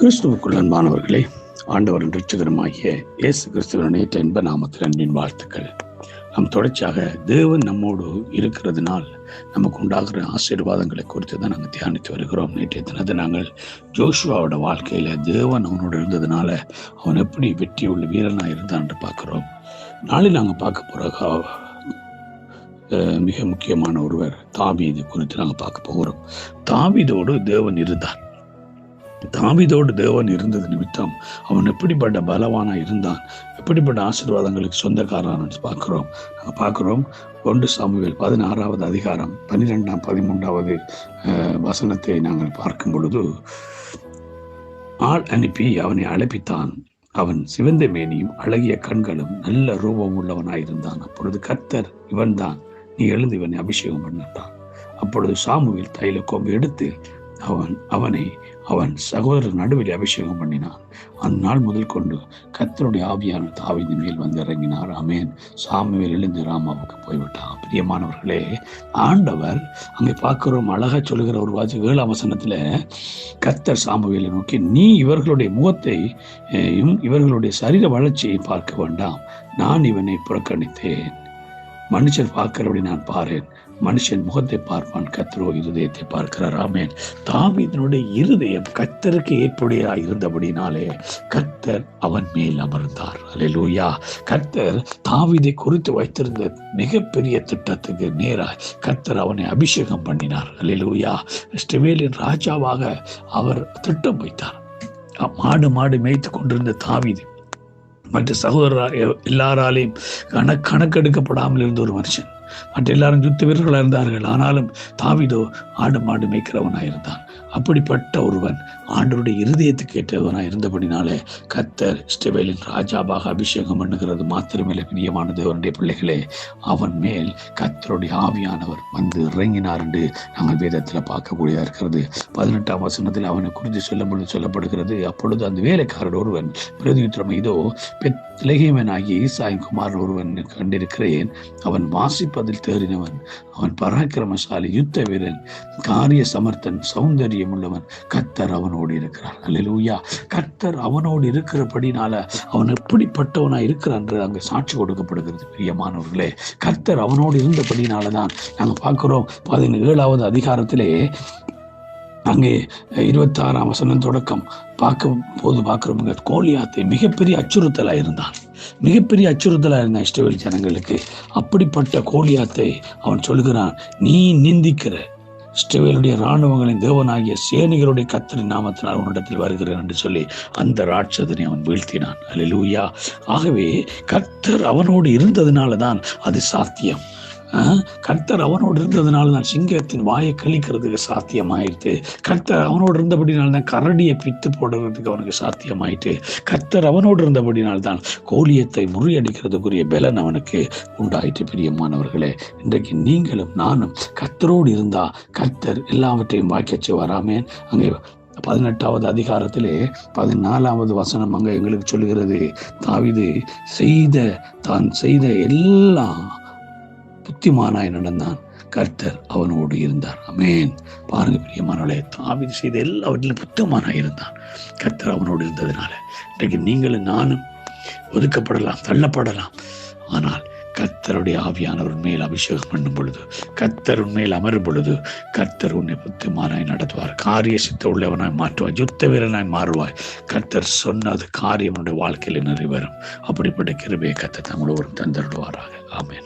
கிறிஸ்துவுக்குள் அன்பானவர்களே, ஆண்டவரின் இரட்சகருமாகிய இயேசு கிறிஸ்துவின் இன்ப நாமத்தில் அன்பின் வாழ்த்துக்கள். நாம் தொடர்ச்சியாக தேவன் நம்மோடு இருக்கிறதுனால் நமக்கு உண்டாகிற ஆசீர்வாதங்களை குறித்து தான் நாங்கள் தியானித்து வருகிறோம். நேற்றைய தினத்தை நாங்கள் ஜோஷுவாவோட வாழ்க்கையில தேவன் அவனோடு இருந்ததுனால அவன் எப்படி வெற்றி உள்ள வீரனாக இருந்தான் என்று பார்க்கிறோம். நாளை நாங்கள் பார்க்க போற மிக முக்கியமான ஒருவர் தாவீது குறித்து நாங்கள் பார்க்க போகிறோம். தாவீதோடு தேவன் இருந்தார். தாவீதோடு தேவன் இருந்தது நிமித்தம் அவன் எப்படிப்பட்ட பலவானா இருந்தான், எப்படிப்பட்ட ஆசீர்வாதங்களுக்கு சொந்தக்காரன் பார்க்கிறோம். 1 சாமுவேல் 16வது அதிகாரம் 12, 13வது வசனத்தை நாங்கள் பார்க்கும் பொழுது, ஆள் அனுப்பி அவனை அழைப்பித்தான். அவன் சிவந்த மேனியும் அழகிய கண்களும் நல்ல ரூபம் உள்ளவனாயிருந்தான். அப்பொழுது கர்த்தர், இவன்தான், நீ எழுந்து இவனை அபிஷேகம் பண்ணான். அப்பொழுது சாமுவேல் தைல கொம்பு எடுத்து அவனை அவன் சகோதரர் நடுவில் அபிஷேகம் பண்ணினான். அந்நாள் முதல் கொண்டு கர்த்தருடைய ஆவியான தாவீது மேல் வந்து இறங்கினார். ஆமென். சாமுவேல் எழுந்து ராமாவுக்கு போய்விட்டான். பிரியமானவர்களே, ஆண்டவர் அங்கே பார்க்கிறோம், அழகா சொல்லுகிற ஒரு வாசி 7ஆம் வசனத்துல கர்த்தர் சாமுவேலை நோக்கி, நீ இவர்களுடைய முகத்தை இவர்களுடைய சரீர வளர்ச்சியை பார்க்க வேண்டாம், நான் இவனை புறக்கணித்தேன். மனுஷர் பார்க்கிறபடி நான் பாரேன், மனுஷன் முகத்தை பார்ப்பான், கர்த்தரோ இருதயத்தை பார்க்கிறார். ஆமென். தாவீதினுடைய இருதயம் கர்த்தருக்கு ஏற்புடையதாக இருந்தபடினாலே கர்த்தர் அவன் மேல் அமர்ந்தார். அல்லேலூயா. கர்த்தர் தாவீதை குறித்து வைத்திருந்த மிகப்பெரிய திட்டத்துக்கு நேராக கர்த்தர் அவனை அபிஷேகம் பண்ணினார். அல்லேலூயா. இஸ்ரவேலின் ராஜாவாக அவர் திட்டம் வைத்தார். மாடு மேய்த்து கொண்டிருந்த தாவீது மற்ற சகோதரர் எல்லாராலையும் கணக்கெடுக்கப்படாமல் இருந்த ஒரு மனுஷன். மற்ற எல்லாரும் யுத்த வீரர்களாக இருந்தார்கள். ஆனாலும் தாவீதோ மாடு மேய்க்கிறவனாக இருந்தான். அப்படிப்பட்ட ஒருவன் ஆண்டவருடைய இருதயத்துக்கு ஏற்றவனாக இருந்தபடினாலே கர்த்தர் இஸ்ரவேலின் ராஜாவாக அபிஷேகம் பண்ணுகிறது மாத்திரமில்லை. பிரியமான தேவனுடைய பிள்ளைகளே, அவன் மேல் கர்த்தருடைய ஆவியானவர் வந்து இறங்கினார் என்று நாங்கள் வேதத்தில் பார்க்கக்கூடியதாக இருக்கிறது. 18ஆம் வசனத்தில் அவனை குறித்து சொல்லப்படுகிறது. அப்பொழுது அந்த வேலைக்காரர் ஒருவன் பிரதியுத்தரம், இதோ பெத்லெகேமனாகிய ஈசாயின் குமாரன் ஒருவன் கண்டிருக்கிறேன், அவன் வாசிப்பதில் தேறினவன், அவன் பராக்கிரமசாலி, யுத்த வீரன், காரிய சமர்த்தன், சௌந்தரியம் உள்ளவன், கர்த்தர் அவனோடு இருக்கிறார். அல்லேலூயா. கர்த்தர் அவனோடு இருக்கிறபடினால அவன் எப்படிப்பட்டவனா இருக்கிறான் என்று அங்கே சாட்சி கொடுக்கப்படுகிறது. பிரியமானவர்களே, கர்த்தர் அவனோடு இருந்தபடினாலதான் நாங்கள் பார்க்கிறோம் 17வது அதிகாரத்திலே அங்கே 26ஆம் வசனம் தொடக்கம் பார்க்கிறோம். கோலியாத்தை மிகப்பெரிய அச்சுறுத்தலா இருந்தான். இஸ்ரவேல் ஜனங்களுக்கு. அப்படிப்பட்ட கோலியாத்தை அவன் சொல்கிறான், நீ நிந்திக்கிற இஸ்ரவேலுடைய இராணுவங்களின் தேவனாகிய சேனைகளுடைய கர்த்தரின் நாமத்தினால் அவனிடத்தில் வருகிறேன் என்று சொல்லி அந்த ராட்சதனை அவன் வீழ்த்தினான். அல்லேலூயா. ஆகவே கர்த்தர் அவனோடு இருந்ததுனால தான் அது சாத்தியம். கர்த்தர் அவனோடு இருந்ததுனால தான் சிங்கத்தின் வாயை கழிக்கிறதுக்கு சாத்தியமாயிட்டு. கர்த்தர் அவனோடு இருந்தபடினால்தான் கரடியை பித்து போடுறதுக்கு அவனுக்கு சாத்தியமாயிட்டு. கர்த்தர் அவனோடு இருந்தபடினால்தான் கோலியத்தை முறியடிக்கிறதுக்குரிய பலன் அவனுக்கு உண்டாயிட்டு. பிரியமானவர்களே, இன்றைக்கு நீங்களும் நானும் கர்த்தரோடு இருந்தா கர்த்தர் எல்லாவற்றையும் வாய்க்கச்சு வராமேன். அங்கே 18வது அதிகாரத்திலே 14வது வசனம் அங்கே எங்களுக்கு சொல்லுகிறது, தாவீது தான் செய்த எல்லாம் புத்திமானாய் நடந்தான், கர்த்தர் அவனோடு இருந்தார். ஆமென். பாருங்க பிரியமானவர்களே, தாவீது செய்த எல்லாவற்றிலும் புத்திமானாய் இருந்தான், கர்த்தர் அவனோடு இருந்ததுனால. இன்றைக்கு நீங்களும் நானும் ஒதுக்கப்படலாம், தள்ளப்படலாம். ஆனால் கர்த்தருடைய ஆவியானவர் மேல் அபிஷேகம் பண்ணும் பொழுது, கர்த்தர் உண்மையில் அமரும் பொழுது, கர்த்தர் உன்னை புத்திமானாய் நடத்துவார், காரிய சித்த உள்ளவனாய் மாற்றுவாய், யுத்த வீரனாய் மாறுவாய். கர்த்தர் சொன்னது காரியம் உன்னுடைய வாழ்க்கையில் நிறைவேறும். அப்படிப்பட்ட கிருபையை கர்த்தர் நம்மளோடு தந்தருடுவாராக. ஆமென்.